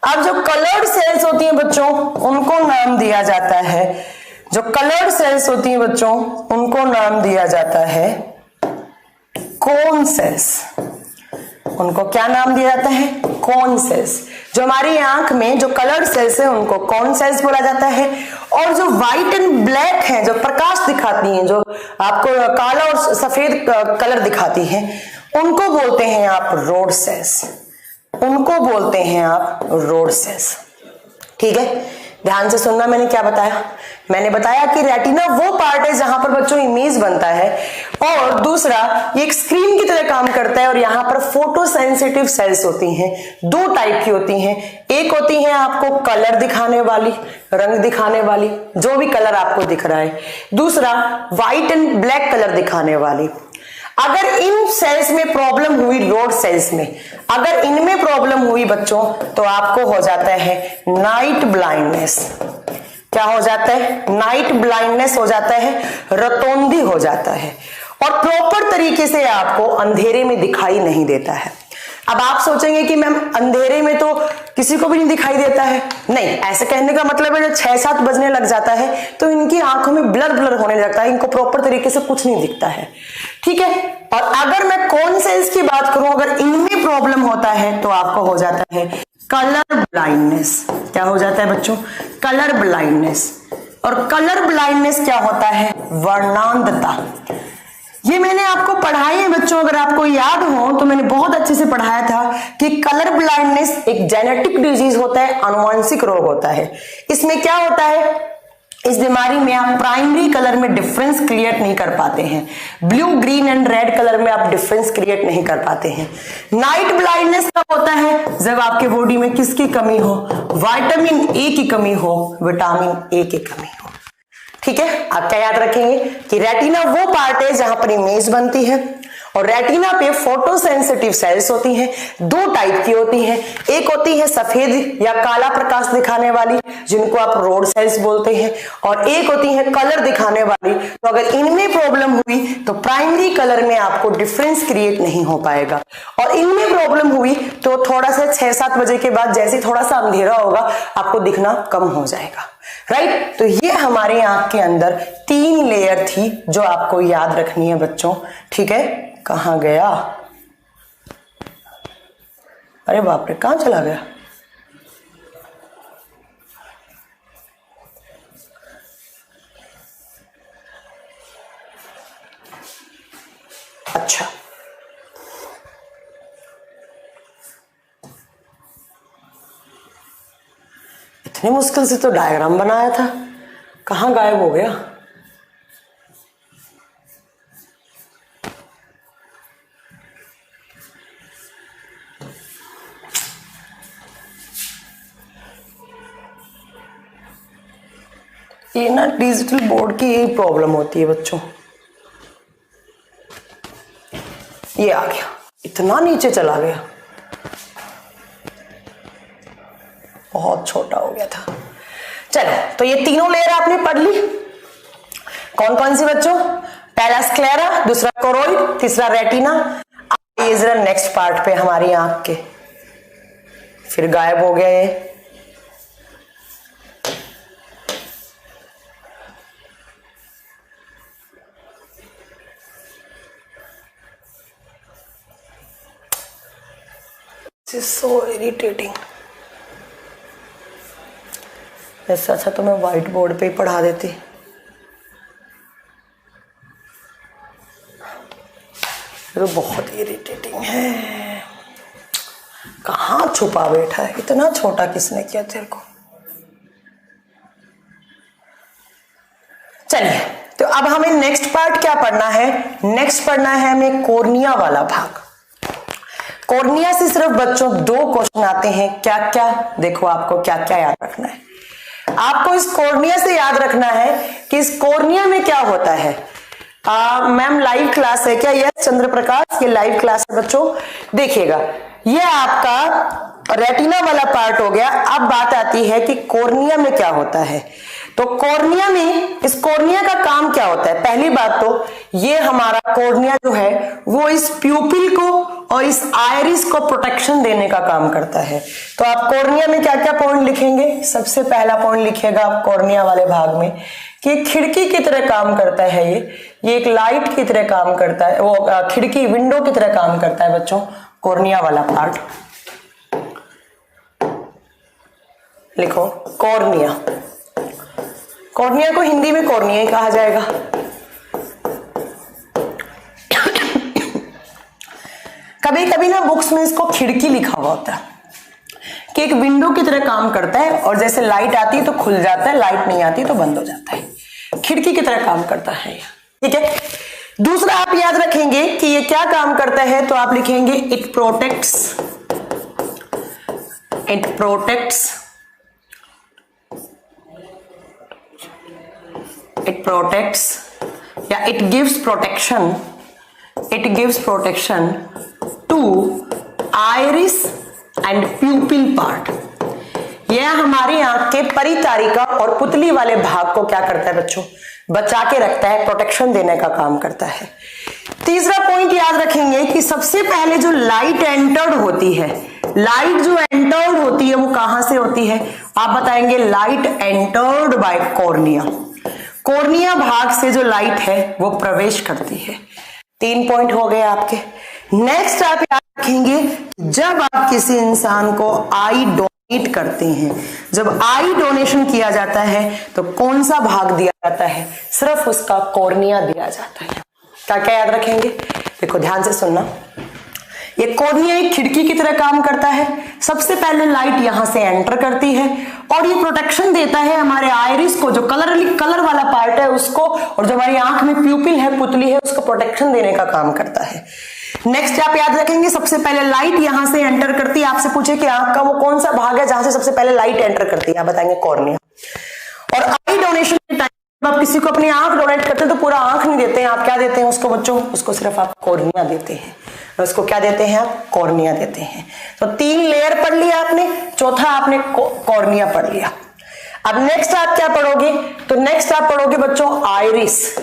S1: अब जो कलर्ड सेल्स होती हैं बच्चों उनको नाम दिया जाता है, जो कलर्ड सेल्स होती हैं बच्चों उनको नाम दिया जाता है कोन सेल्स। उनको क्या नाम दिया जाता है? Cone cells. जो हमारी आंख में जो कलर सेल्स है उनको कोन सेल्स बोला जाता है, और जो व्हाइट एंड ब्लैक हैं, जो प्रकाश दिखाती हैं, जो आपको काला और सफेद कलर दिखाती हैं, उनको बोलते हैं आप रोड सेल्स। उनको बोलते हैं आप रोड सेल्स। ठीक है, ध्यान से सुनना। मैंने क्या बताया? मैंने बताया कि रेटिना वो पार्ट है जहां पर बच्चों इमेज बनता है, और दूसरा ये एक स्क्रीन की तरह काम करता है, और यहां पर फोटो सेंसिटिव सेल्स होती हैं। 2 टाइप की होती हैं, एक होती है आपको कलर दिखाने वाली, रंग दिखाने वाली, जो भी कलर आपको दिख रहा है। दूसरा व्हाइट एंड ब्लैक कलर दिखाने वाली। अगर इन सेल्स में प्रॉब्लम हुई, रोड सेल्स में अगर इनमें प्रॉब्लम हुई बच्चों, तो आपको हो जाता है नाइट ब्लाइंडनेस। क्या हो जाता है? नाइट ब्लाइंडनेस हो जाता है, रतौंधी हो जाता है, और प्रॉपर तरीके से आपको अंधेरे में दिखाई नहीं देता है। अब आप सोचेंगे कि मैम अंधेरे में तो किसी को भी नहीं दिखाई देता है। नहीं, ऐसे कहने का मतलब है जब 6-7 बजने लग जाता है तो इनकी आंखों में ब्लर ब्लर होने लगता है, इनको प्रॉपर तरीके से कुछ नहीं दिखता है। ठीक है, और अगर मैं कोन सेल्स की बात करूं, अगर इनमें प्रॉब्लम होता है तो आपको हो जाता है कलर ब्लाइंडनेस। क्या हो जाता है बच्चों? Colour blindness. और कलर ब्लाइंडनेस क्या होता है? वर्णांधता। ये मैंने आपको पढ़ाई है बच्चों, अगर आपको याद हो तो मैंने बहुत अच्छे से पढ़ाया था कि कलर ब्लाइंडनेस एक जेनेटिक डिजीज होता है, आनुवंशिक रोग होता है। इसमें क्या होता है? इस बीमारी में आप प्राइमरी कलर में डिफरेंस क्रिएट नहीं कर पाते हैं, blue green and red colour में आप डिफरेंस क्रिएट नहीं कर पाते हैं। नाइट ब्लाइंडनेस कब होता है? जब आपके बॉडी में किसकी कमी हो? विटामिन ए की कमी हो, विटामिन ए की कमी हो। ठीक है, आप क्या याद रखेंगे कि रेटिना वो पार्ट है जहां पर इमेज बनती है, और रेटिना पे फोटोसेंसिटिव सेल्स होती हैं। दो टाइप की होती हैं, एक होती है सफेद या काला प्रकाश दिखाने वाली जिनको आप रोड सेल्स बोलते हैं, और एक होती है कलर दिखाने वाली। तो अगर इनमें प्रॉब्लम हुई तो प्राइमरी कलर में आपको डिफरेंस क्रिएट नहीं हो पाएगा, और इनमें प्रॉब्लम हुई तो थोड़ा सा 6-7 बजे के बाद जैसे थोड़ा सा अंधेरा होगा आपको दिखना कम हो जाएगा। राइट, तो ये हमारे आंख के अंदर 3 लेयर थी जो आपको याद रखनी है बच्चों। ठीक है, कहां गया? अरे बाप रे, कहां चला गया? अच्छा, इतनी मुश्किल से तो डायग्राम बनाया था, कहां गायब हो गया? ये ना डिजिटल बोर्ड की यही प्रॉब्लम होती है बच्चों। ये आ गया, इतना नीचे चला गया, बहुत छोटा हो गया था। चलो, तो ये तीनों लेयर आपने पढ़ ली। कौन कौन सी बच्चों? पहला स्क्लेरा, दूसरा कोरोइड, तीसरा रेटिना। ये जरा नेक्स्ट पार्ट पे हमारी आंख के, फिर गायब हो गया ये। This is so irritating. ऐसा अच्छा तो मैं व्हाइट बोर्ड पे ही पढ़ा देती। तो बहुत इरिटेटिंग है, कहाँ छुपा बैठा है? इतना छोटा किसने किया तेरे को? चलिए, तो अब हमें नेक्स्ट पार्ट क्या पढ़ना है? नेक्स्ट पढ़ना है हमें कॉर्निया वाला भाग। कॉर्निया से सिर्फ बच्चों 2 क्वेश्चन आते हैं। क्या क्या? देखो, आपको क्या क्या याद रखना है। आपको इस कॉर्निया से याद रखना है कि इस कॉर्निया में क्या होता है। मैम लाइव क्लास है क्या? यस चंद्र प्रकाश, ये लाइव क्लास है बच्चों। देखिएगा, ये आपका रेटिना वाला पार्ट हो गया। अब बात आती है कि कॉर्निया में क्या होता है। तो कॉर्निया में, इस कॉर्निया का काम क्या होता है? पहली बात तो ये हमारा कॉर्निया जो है वो इस प्यूपिल को और इस आयरिस को प्रोटेक्शन देने का काम करता है। तो आप कॉर्निया में क्या क्या पॉइंट लिखेंगे? सबसे पहला पॉइंट लिखिएगा आप कॉर्निया वाले भाग में कि खिड़की की तरह काम करता है। ये एक लाइट की तरह काम करता है, वो खिड़की विंडो की तरह काम करता है बच्चों, कॉर्निया वाला पार्ट। लिखो कॉर्निया। कॉर्निया को हिंदी में कॉर्निया ही कहा जाएगा। कभी कभी ना बुक्स में इसको खिड़की लिखा हुआ होता है कि एक विंडो की तरह काम करता है, और जैसे लाइट आती है तो खुल जाता है, लाइट नहीं आती तो बंद हो जाता है। खिड़की की तरह काम करता है। ठीक है, दूसरा आप याद रखेंगे कि ये क्या काम करता है, तो आप लिखेंगे इट प्रोटेक्ट्स या it gives protection to iris and pupil part. यह हमारी आंख के परितारिका और पुतली वाले भाग को क्या करता है बच्चों? बचा के रखता है, प्रोटेक्शन देने का काम करता है। तीसरा पॉइंट याद रखेंगे कि सबसे पहले जो लाइट एंटर्ड होती है, लाइट जो एंटर्ड होती है वो कहां से होती है? आप बताएंगे light entered by cornea. Cornea भाग से जो लाइट है वो प्रवेश करती है। 3 पॉइंट हो गए आपके। नेक्स्ट आप याद रखेंगे, जब आप किसी इंसान को आई डोनेट करते हैं, जब आई डोनेशन किया जाता है तो कौन सा भाग दिया जाता है? सिर्फ उसका कॉर्निया दिया जाता है। क्या क्या याद रखेंगे? देखो ध्यान से सुनना ये कॉर्निया एक खिड़की की तरह काम करता है। सबसे पहले लाइट यहां से एंटर करती है और ये प्रोटेक्शन देता है हमारे आइरिस को, जो कलर वाला पार्ट है उसको, और जो हमारी आंख में प्यूपिल है, पुतली है, उसको प्रोटेक्शन देने का काम करता है। नेक्स्ट आप याद रखेंगे, सबसे पहले लाइट यहां से एंटर करती है। आपसे पूछे कि आंख का वो कौन सा भाग है जहां से सबसे पहले लाइट एंटर करती है, आप बताएंगे कॉर्निया। और आई डोनेशन के टाइम आप किसी को अपनी आंख डोनेट करते हैं तो पूरा आंख नहीं देते हैं, आप क्या देते हैं उसको बच्चों? उसको सिर्फ आप कॉर्निया देते हैं। उसको क्या देते हैं आप? कॉर्निया देते हैं। तो 3 लेयर पढ़ लिया आपने, चौथा आपने कॉर्निया पढ़ लिया। अब नेक्स्ट आप क्या पढ़ोगे? तो नेक्स्ट आप पढ़ोगे बच्चों आइरिस।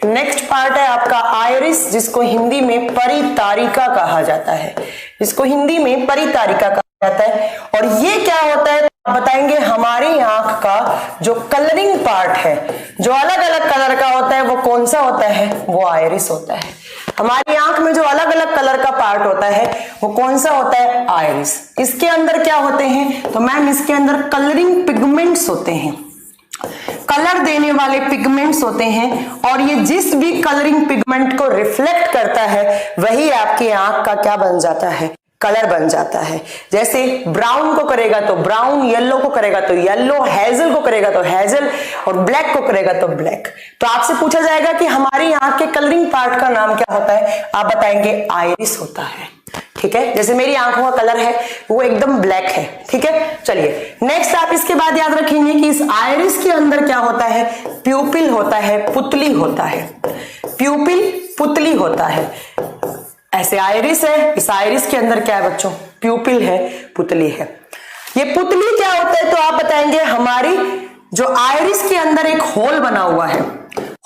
S1: नेक्स्ट पार्ट है आपका आइरिस, जिसको हिंदी में परितारिका कहा जाता है। इसको हिंदी में परितारिका कहा जाता है। और ये क्या होता है आप बताएंगे? हमारी आंख का जो कलरिंग पार्ट है, जो अलग अलग कलर का होता है, वो कौन सा होता है? वो आइरिस होता है। हमारी आंख में जो अलग अलग कलर का पार्ट होता है वो कौन सा होता है? आइरिस। इसके अंदर क्या होते हैं? तो मैम इसके अंदर कलरिंग पिगमेंट्स होते हैं, कलर देने वाले पिगमेंट्स होते हैं। और ये जिस भी कलरिंग पिगमेंट को रिफ्लेक्ट करता है वही आपकी आंख का क्या बन जाता है? कलर बन जाता है। जैसे ब्राउन को करेगा तो ब्राउन, येलो को करेगा तो येलो, हेजल को करेगा तो हेजल, और ब्लैक को करेगा तो ब्लैक। तो आपसे पूछा जाएगा कि हमारी आंख के कलरिंग पार्ट का नाम क्या होता है? आप बताएंगे आइरिस होता है। ठीक है, जैसे मेरी आंखों का कलर है वो एकदम ब्लैक है। ठीक है, चलिए नेक्स्ट आप इसके बाद याद रखेंगे कि इस आइरिस के अंदर क्या होता है? प्यूपिल होता है, पुतली होता है। प्यूपिल पुतली होता है। ऐसे आइरिस है, इस आइरिस के अंदर क्या है बच्चों? प्यूपिल है, पुतली है। ये पुतली क्या होता है? तो आप बताएंगे हमारी जो आइरिस के अंदर एक होल बना हुआ है,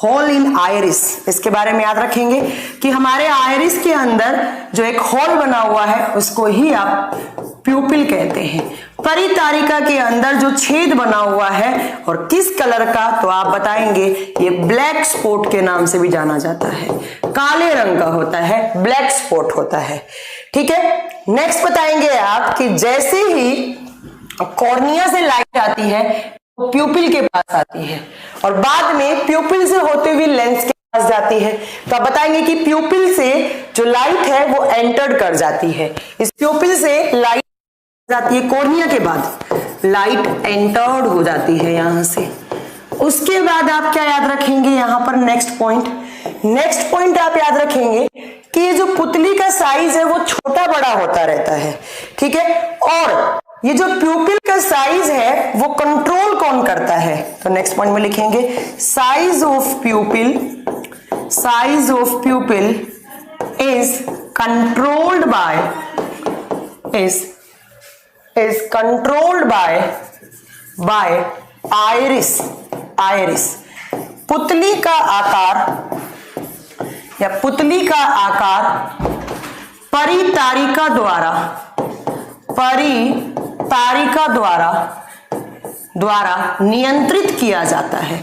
S1: होल इन आइरिस। इसके बारे में याद रखेंगे कि हमारे आइरिस के अंदर जो एक होल बना हुआ है उसको ही आप प्यूपिल कहते हैं। परितारिका के अंदर जो छेद बना हुआ है और किस कलर का? तो आप बताएंगे ये ब्लैक स्पॉट के नाम से भी जाना जाता है। काले रंग का होता है, ब्लैक स्पॉट होता है। ठीक है, नेक्स्ट बताएंगे आप कि जैसे ही कॉर्निया से लाइट आती है प्यूपिल के पास आती है और बाद में प्यूपिल से होते हुए लेंस के पास जाती है। तो आप बताएंगे कि प्यूपिल से जो लाइट है वो एंटर्ड कर जाती है। इस प्यूपिल से लाइट जाती है, कॉर्निया के बाद लाइट एंटर्ड हो जाती है यहां से। उसके बाद आप क्या याद रखेंगे यहां पर? नेक्स्ट पॉइंट आप याद रखेंगे कि ये जो पुतली का साइज है वो छोटा बड़ा होता रहता है। ठीक है, और ये जो प्यूपिल का साइज है वो कंट्रोल कौन करता है? तो नेक्स्ट पॉइंट में लिखेंगे size of प्यूपिल is controlled by iris. पुतली का आकार परितारिका द्वारा नियंत्रित किया जाता है।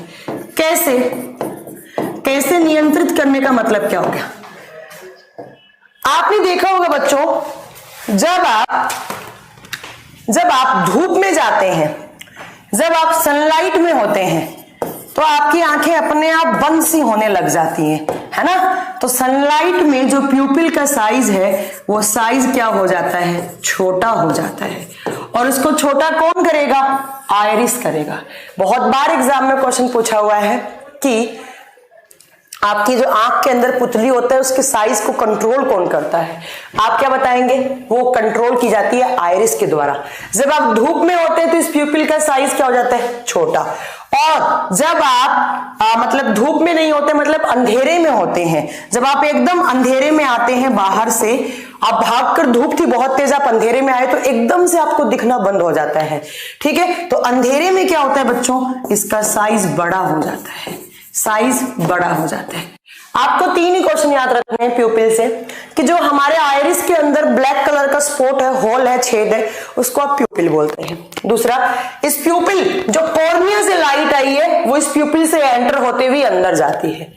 S1: कैसे नियंत्रित करने का मतलब क्या हो गया? आपने देखा होगा बच्चों, जब आप धूप में जाते हैं, जब आप सनलाइट में होते हैं तो आपकी आंखें अपने आप बंद सी होने लग जाती हैं, है ना? तो सनलाइट में जो प्यूपिल का साइज है वो साइज क्या हो जाता है? छोटा हो जाता है। और उसको छोटा कौन करेगा? आइरिस करेगा। बहुत बार एग्जाम में क्वेश्चन पूछा हुआ है कि आपकी जो आंख के अंदर पुतली होता है उसके साइज को कंट्रोल कौन करता है? आप क्या बताएंगे? वो कंट्रोल की जाती है आइरिस के द्वारा। जब आप धूप में होते हैं तो इस प्यूपिल का साइज क्या हो जाता है? छोटा। और जब आप मतलब धूप में नहीं होते, मतलब अंधेरे में होते हैं, जब आप एकदम अंधेरे में आते हैं बाहर से, आप भागकर, धूप थी बहुत तेज, आप अंधेरे में आए तो एकदम से आपको दिखना बंद हो जाता है। ठीक है, तो अंधेरे में क्या होता है बच्चों? इसका साइज बड़ा हो जाता है, साइज बड़ा हो जाता है। आपको 3 ही क्वेश्चन याद रखने हैं प्यूपिल से कि जो हमारे आइरिस के अंदर ब्लैक कलर का स्पॉट है, होल है, छेद है, उसको आप प्यूपिल बोलते हैं। दूसरा, इस प्यूपिल जो कॉर्निया से लाइट आई है वो इस प्यूपिल से एंटर होते हुए अंदर जाती है।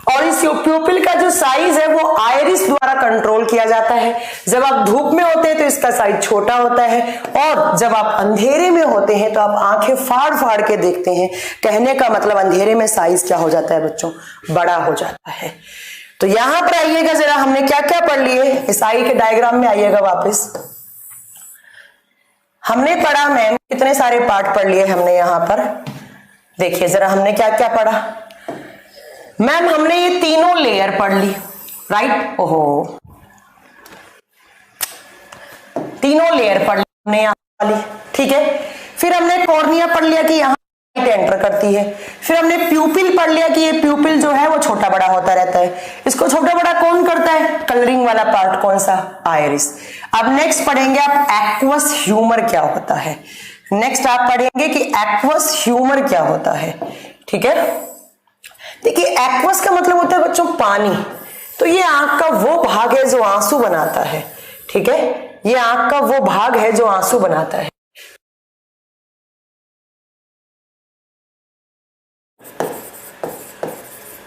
S1: और इस प्यूपिल का जो साइज है वो आइरिस द्वारा कंट्रोल किया जाता है। जब आप धूप में होते हैं तो इसका साइज छोटा होता है, और जब आप अंधेरे में होते हैं तो आप आंखें फाड़ फाड़ के देखते हैं। कहने का मतलब अंधेरे में साइज क्या हो जाता है बच्चों? बड़ा हो जाता है। तो यहां पर आइएगा जरा, हमने क्या क्या पढ़ लिए इस आई के डायग्राम में आइएगा वापस। हमने पढ़ा मैम कितने सारे पार्ट पढ़ लिए हमने यहां पर, देखिए जरा हमने क्या क्या पढ़ा मैम। हमने ये तीनों लेयर पढ़ ली, राइट, ओहो तीनों लेयर पढ़ ली हमने यहां वाली, ठीक है। फिर हमने कॉर्निया पढ़ लिया कि यहाँ लाइट एंटर करती है। फिर हमने प्यूपिल पढ़ लिया कि ये प्यूपिल जो है वो छोटा बड़ा होता रहता है। इसको छोटा बड़ा कौन करता है, कलरिंग वाला पार्ट कौन सा, आइरिस। अब नेक्स्ट पढ़ेंगे आप एक्वस ह्यूमर क्या होता है। नेक्स्ट आप पढ़ेंगे कि एक्वस ह्यूमर क्या होता है, ठीक है। देखिए एक्वस का मतलब होता है बच्चों पानी, तो ये आंख का वो भाग है जो आंसू बनाता है, ठीक है। ये आंख का वो भाग है जो आंसू बनाता है।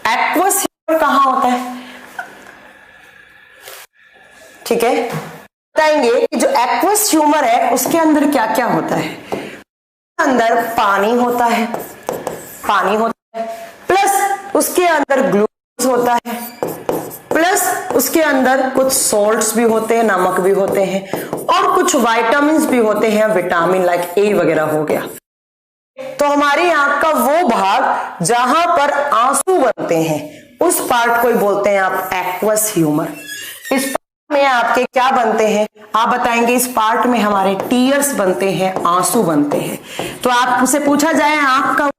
S1: एक्वस ह्यूमर कहां होता है, ठीक है, बताएंगे कि जो एक्वस ह्यूमर है उसके अंदर क्या क्या होता है। अंदर पानी होता है, पानी होता है, प्लस उसके अंदर ग्लूकोज होता है, प्लस उसके अंदर कुछ सॉल्ट्स भी होते हैं, नमक भी होते हैं, और कुछ विटामिन्स भी होते हैं, विटामिन लाइक ए वगैरह हो गया। तो हमारी आंख का वो भाग जहां पर आंसू बनते हैं उस पार्ट को ही बोलते हैं आप एक्वस ह्यूमर। इस पार्ट में आपके क्या बनते हैं आप बताएंगे, इस पार्ट में हमारे टीयर्स बनते हैं, आंसू बनते हैं। तो आपसे पूछा जाए आंख का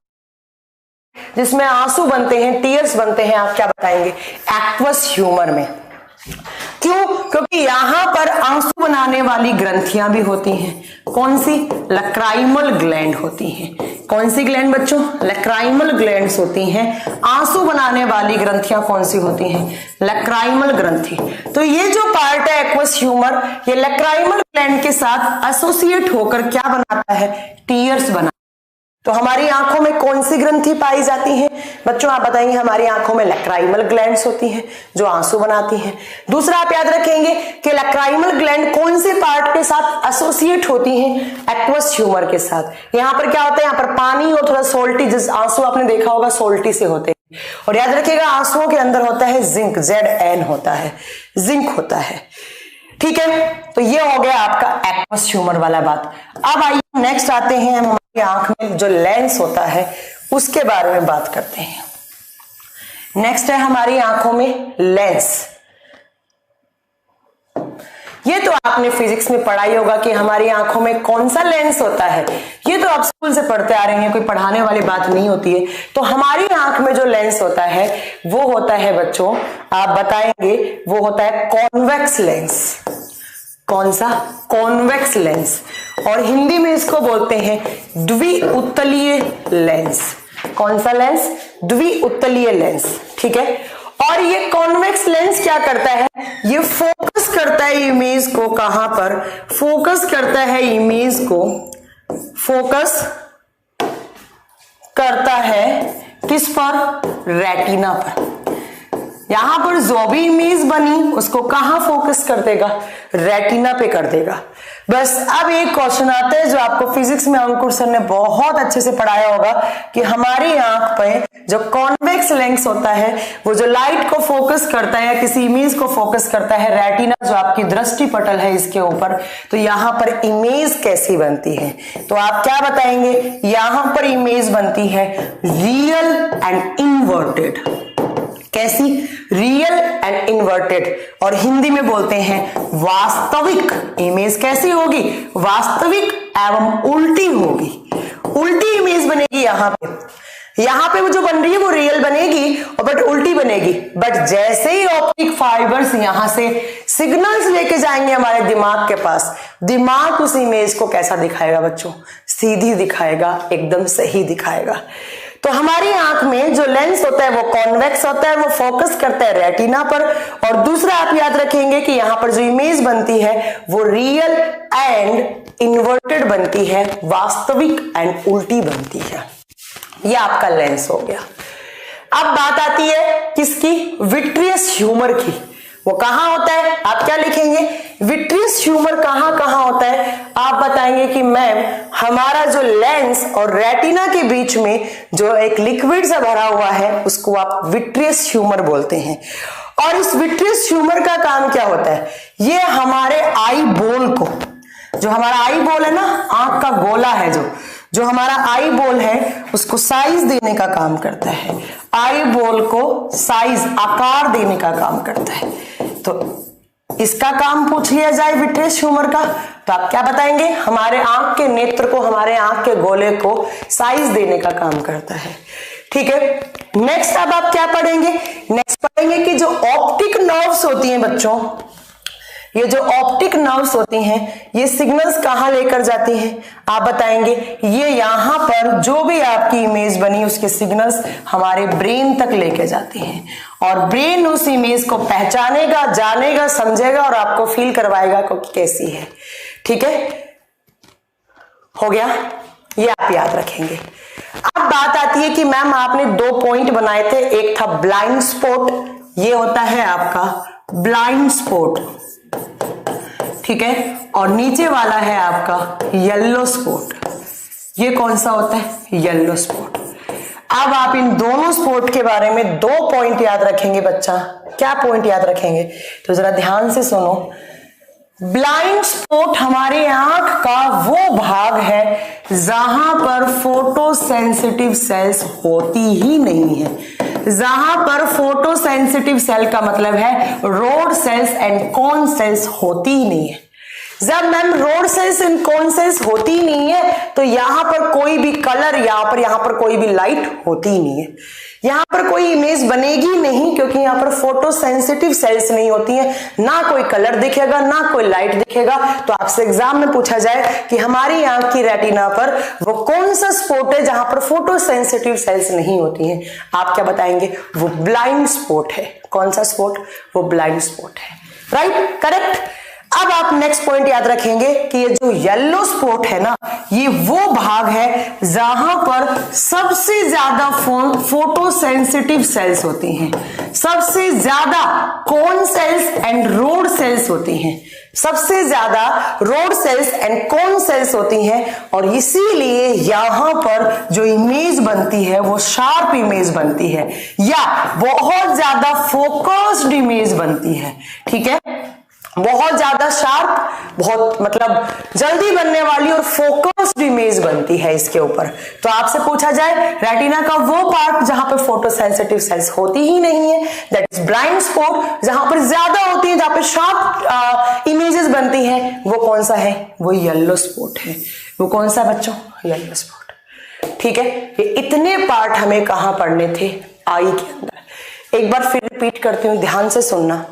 S1: जिसमें आंसू बनते हैं, टीयर्स बनते हैं, आप क्या बताएंगे, एक्वस ह्यूमर में। क्यों, क्योंकि यहां पर आंसू बनाने वाली ग्रंथियां भी होती हैं। कौन सी, लक्राइमल ग्लैंड होती हैं। कौन सी ग्लैंड बच्चों, लक्राइमल ग्लैंड्स होती हैं। आंसू बनाने वाली ग्रंथियां कौन सी होती हैं, लक्राइमल ग्रंथि। तो ये जो पार्ट है एक्वस ह्यूमर, ये लक्राइमल ग्लैंड के साथ एसोसिएट होकर क्या बनाता है, टीयर्स बना। तो हमारी आंखों में कौन सी ग्रंथि पाई जाती है बच्चों, आप बताएंगे। हमारी आंखों में लक्राइमल ग्लैंड्स होती हैं जो आंसू बनाती हैं। दूसरा आप याद रखेंगे कि लक्राइमल ग्लैंड कौन से पार्ट के साथ एसोसिएट होती हैं, एक्वस ह्यूमर के साथ। यहां पर क्या होता है, यहाँ पर पानी और थोड़ा सोल्टी, जिस आंसू आपने देखा होगा सोल्टी से होते हैं। और याद रखिएगा आंसुओं के अंदर होता है जिंक, ZN होता है, जिंक होता है, ठीक है। तो ये हो गया आपका एक्वस ह्यूमर वाला बात। अब आइए नेक्स्ट आते हैं, हमारी आंख में जो लेंस होता है उसके बारे में बात करते हैं। नेक्स्ट है हमारी आंखों में लेंस। ये तो आपने फिजिक्स में पढ़ा ही होगा कि हमारी आंखों में कौन सा लेंस होता है। ये तो आप स्कूल से पढ़ते आ रहे हैं, कोई पढ़ाने वाली बात नहीं होती है। तो हमारी आंख में जो लेंस होता है वो होता है बच्चों, आप बताएंगे, वो होता है कॉन्वेक्स लेंस। कौन सा, कॉन्वेक्स लेंस। और हिंदी में इसको बोलते हैं द्विउत्तलीय लेंस। कौन सा लेंस, द्विउत्तलीय लेंस, ठीक है। और ये कॉन्वेक्स लेंस क्या करता है, ये फोकस करता है इमेज को, कहां पर, फोकस करता है इमेज को, फोकस करता है किस पर, रेटिना पर। यहां पर जो भी इमेज बनी उसको कहां फोकस कर देगा, रेटिना पे कर देगा। बस अब एक क्वेश्चन आता है जो आपको फिजिक्स में अंकुर सर ने बहुत अच्छे से पढ़ाया होगा कि हमारी आंख पे जो कॉन्वेक्स लेंस होता है वो जो लाइट को फोकस करता है या किसी इमेज को फोकस करता है, रेटिना जो आपकी दृष्टि पटल है इसके ऊपर, तो यहां पर इमेज कैसी बनती है। तो आप क्या बताएंगे, यहां पर इमेज बनती है रियल एंड इनवर्टेड। कैसी, रियल एंड इन्वर्टेड, और हिंदी में बोलते हैं वास्तविक। इमेज कैसी होगी, वास्तविक एवं उल्टी होगी। उल्टी इमेज बनेगी यहां पे वो जो बन रही है वो रियल बनेगी और बट उल्टी बनेगी। बट जैसे ही ऑप्टिक फाइबर्स यहां से सिग्नल्स लेके जाएंगे हमारे दिमाग के पास, दिमाग उस इमेज को कैसा दिखाएगा बच्चों, सीधी दिखाएगा, एकदम सही दिखाएगा। तो हमारी आंख में जो लेंस होता है वो कॉन्वेक्स होता है, वो फोकस करता है रेटिना पर। और दूसरा आप याद रखेंगे कि यहां पर जो इमेज बनती है वो रियल एंड इन्वर्टेड बनती है, वास्तविक एंड उल्टी बनती है। ये आपका लेंस हो गया। अब बात आती है किसकी, विट्रियस ह्यूमर की। वो कहां होता है, आप क्या लिखेंगे, विट्रियस ह्यूमर कहां कहां होता है। आप बताएंगे कि मैम हमारा जो लेंस और रेटिना के बीच में जो एक लिक्विड सा भरा हुआ है उसको आप विट्रियस ह्यूमर बोलते हैं। और इस विट्रियस ह्यूमर का काम क्या होता है, ये हमारे आई बॉल को, जो हमारा आई बॉल है ना, आंख का गोला है, जो हमारा आई बॉल है उसको साइज देने का काम करता है, आई बॉल को साइज आकार देने का काम करता है। तो इसका काम पूछ लिया जाए विट्रियस ह्यूमर का, तो आप क्या बताएंगे, हमारे आंख के नेत्र को, हमारे आंख के गोले को साइज देने का काम करता है। ठीक है, नेक्स्ट अब आप क्या पढ़ेंगे, नेक्स्ट पढ़ेंगे कि जो ऑप्टिक नर्व्स होती हैं बच्चों, ये जो ऑप्टिक नर्व्स होती हैं ये सिग्नल्स कहां लेकर जाती हैं, आप बताएंगे। ये यहां पर जो भी आपकी इमेज बनी उसके सिग्नल्स हमारे ब्रेन तक लेके जाती हैं और ब्रेन उस इमेज को पहचानेगा, जानेगा, समझेगा और आपको फील करवाएगा कि कैसी है। ठीक है, हो गया, ये आप याद रखेंगे। अब बात आती है कि मैम आपने 2 पॉइंट बनाए थे, एक था ब्लाइंड स्पॉट, ये होता है आपका ब्लाइंड स्पॉट, ठीक है, और नीचे वाला है आपका येलो स्पॉट, ये कौन सा होता है, येलो स्पॉट। अब आप इन दोनों स्पॉट के बारे में 2 पॉइंट याद रखेंगे बच्चा, क्या पॉइंट याद रखेंगे, तो जरा ध्यान से सुनो। ब्लाइंड स्पॉट हमारे आंख का वो भाग है जहां पर फोटो सेंसिटिव सेल्स होती ही नहीं है, जहां पर फोटो सेंसिटिव सेल का मतलब है rod cells and cone cells होती ही नहीं है। जब ma'am rod cells and cone cells होती ही नहीं है तो यहां पर कोई भी कलर, यहां पर कोई भी लाइट होती ही नहीं है, यहां पर कोई इमेज बनेगी नहीं, क्योंकि यहां पर फोटो सेंसिटिव सेल्स नहीं होती हैं, ना कोई कलर दिखेगा ना कोई लाइट दिखेगा। तो आपसे एग्जाम में पूछा जाए कि हमारी आंख की रेटिना पर वो कौन सा स्पॉट है जहां पर फोटो सेंसिटिव सेल्स नहीं होती हैं, आप क्या बताएंगे, वो ब्लाइंड स्पॉट है। कौन सा स्पॉट, वो ब्लाइंड स्पॉट है, राइट, करेक्ट। अब आप नेक्स्ट पॉइंट याद रखेंगे कि ये जो येलो स्पॉट है ना, ये वो भाग है जहां पर सबसे ज्यादा फोटो सेंसिटिव सेल्स होती हैं, सबसे ज्यादा cone cells and rod cells होती हैं, सबसे ज्यादा rod cells and cone cells होती हैं, और इसीलिए यहां पर जो इमेज बनती है वो शार्प इमेज बनती है या बहुत ज्यादा फोकस्ड इमेज बनती है। ठीक है, बहुत ज्यादा शार्प, बहुत मतलब जल्दी बनने वाली और फोकस्ड इमेज बनती है इसके ऊपर। तो आपसे पूछा जाए रेटिना का वो पार्ट जहां पर फोटो सेंसिटिव सेल्स होती ही नहीं है, दैट इज ब्लाइंड स्पॉट, जहां पर ज्यादा होती है, जहां पर शार्प इमेजेस बनती हैं, वो कौन सा है, वो येलो स्पॉट है। वो कौन सा बच्चों, येलो स्पॉट। ठीक है, ये इतने पार्ट हमें कहां पढ़ने थे, आई के अंदर। एक बार फिर रिपीट करती हूं, ध्यान से सुनना।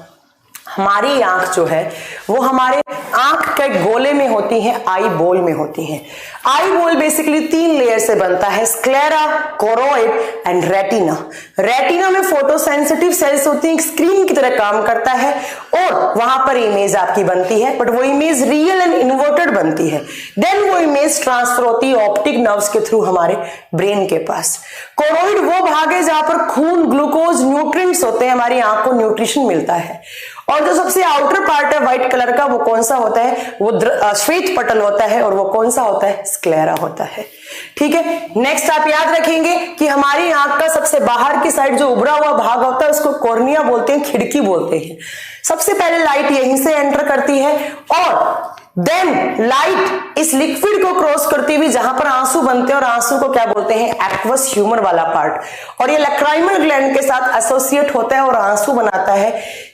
S1: हमारी आंख जो है वो हमारे आंख के गोले में होती है, आई बॉल में होती है। आई बॉल बेसिकली 3 लेयर से बनता है, sclera, choroid and retina. Retina में फोटो सेंसिटिव सेल्स होती हैं, स्क्रीन की तरह काम करता है और वहां पर इमेज आपकी बनती है, बट वो इमेज रियल एंड इन्वर्टेड बनती है। देन वो इमेज ट्रांसफर होती है ऑप्टिक नर्व्स के थ्रू हमारे ब्रेन के पास। कोरोइड वो भाग है जहां पर खून, ग्लूकोज, न्यूट्रिएंट्स होते हैं, हमारी आंख को न्यूट्रिशन मिलता है। और जो सबसे आउटर पार्ट है व्हाइट कलर का, वो कौन सा होता है, वो श्वेत पटल होता है, और वो कौन सा होता है, स्क्लेरा होता है। ठीक है, नेक्स्ट आप याद रखेंगे कि हमारी आंख का सबसे बाहर की साइड जो उभरा हुआ भाग होता है उसको कॉर्निया बोलते हैं, खिड़की बोलते हैं। सबसे पहले लाइट यहीं से एंटर करती है और देन लाइट इस लिक्विड को क्रॉस करती हुई जहां पर आंसू बनते हैं, और आंसू को क्या बोलते हैं, एक्वस ह्यूमर वाला पार्ट, और ये लक्राइमल ग्लैंड के साथ एसोसिएट होता है और आंसू बनाता है।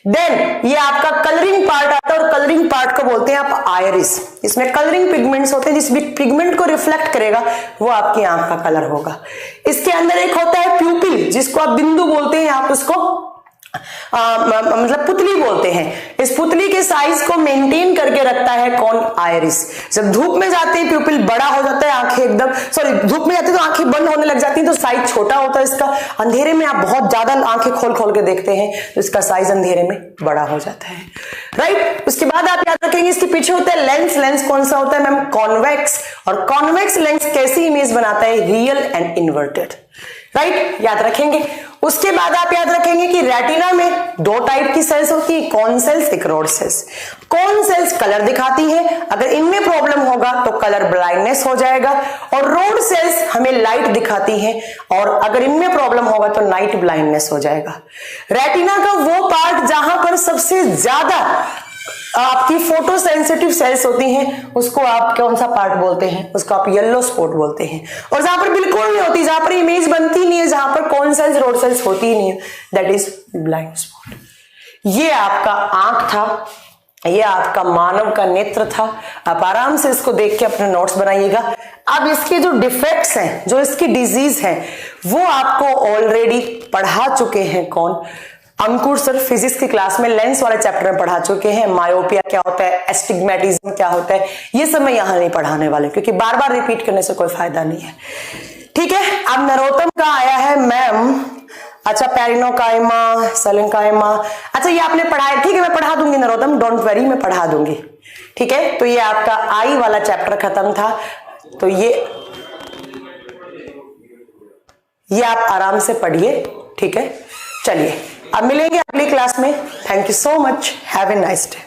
S1: देन ये आपका कलरिंग पार्ट आता है और कलरिंग पार्ट को बोलते हैं आप आयरिस। इसमें कलरिंग पिगमेंट्स होते हैं, जिस भी पिगमेंट को रिफ्लेक्ट करेगा वो आपकी आंख का कलर होगा। इसके अंदर एक होता है प्यूपिल, जिसको आप बिंदु बोलते हैं, आप उसको मतलब पुतली बोलते हैं। इस पुतली के साइज को मेंटेन करके रखता है कौन, आयरिस। जब धूप में जाते हैं प्यूपिल बड़ा हो जाता है, आंखें एकदम धूप में जाते हैं तो आंखें बंद होने लग जाती हैं, तो साइज छोटा होता है इसका। अंधेरे में आप बहुत ज्यादा आंखें खोल खोल के देखते हैं तो इसका साइज अंधेरे में बड़ा हो जाता है, राइट। उसके बाद आप याद रखेंगे इसके पीछे होता है लेंस। लेंस कौन सा होता है मैम, कॉन्वेक्स। और कॉन्वेक्स लेंस कैसी इमेज बनाता है, रियल एंड इन्वर्टेड, राइट, याद रखेंगे। उसके बाद आप याद रखेंगे कि रेटिना में 2 टाइप की सेल्स होती है, कौन सेल्स, एक rod cells. Cone cells colour दिखाती है, अगर इनमें प्रॉब्लम होगा तो कलर ब्लाइंडनेस हो जाएगा, और रोड सेल्स हमें लाइट दिखाती हैं और अगर इनमें प्रॉब्लम होगा तो नाइट ब्लाइंडनेस हो जाएगा। रेटिना का वो पार्ट पार्ट जहां पर सबसे ज्यादा आपकी फोटो सेंसिटिव सेल्स होती हैं उसको आप कौन सा पार्ट बोलते हैं? उसको आप येलो स्पॉट बोलते हैं। और जहां पर बिल्कुल नहीं होती, जहां पर इमेज बनती नहीं है, जहां पर कॉन सेल्स रोड सेल्स होती ही नहीं है, दैट इज ब्लाइंड स्पॉट। ये आपका आंख था, ये आपका मानव का नेत्र था। आप आराम से इसको देख के अपने नोट्स बनाइएगा। अब इसके जो डिफेक्ट्स हैं, जो इसकी डिजीज है, वो आपको ऑलरेडी पढ़ा चुके हैं। कौन? अंकुर सर फिजिक्स की क्लास में लेंस वाले चैप्टर में पढ़ा चुके हैं। मायोपिया क्या होता है, एस्टिग्मेटिज्म क्या होता है, ये सब मैं यहां नहीं पढ़ाने वाले, क्योंकि बार बार रिपीट करने से कोई फायदा नहीं है। ठीक है, अब नरोत्तम का आया है मैम। अच्छा, पेरिनोकाइमा, सेलेनकाइमा, अच्छा ये आपने पढ़ा है, ठीक है, मैं पढ़ा दूंगी नरोत्तम, डोंट वरी, मैं पढ़ा दूंगी। ठीक है, तो ये आपका आई वाला चैप्टर खत्म था, तो ये आप आराम से पढ़िए। ठीक है, चलिए अब मिलेंगे अगली क्लास में। Thank you so much, have a nice day.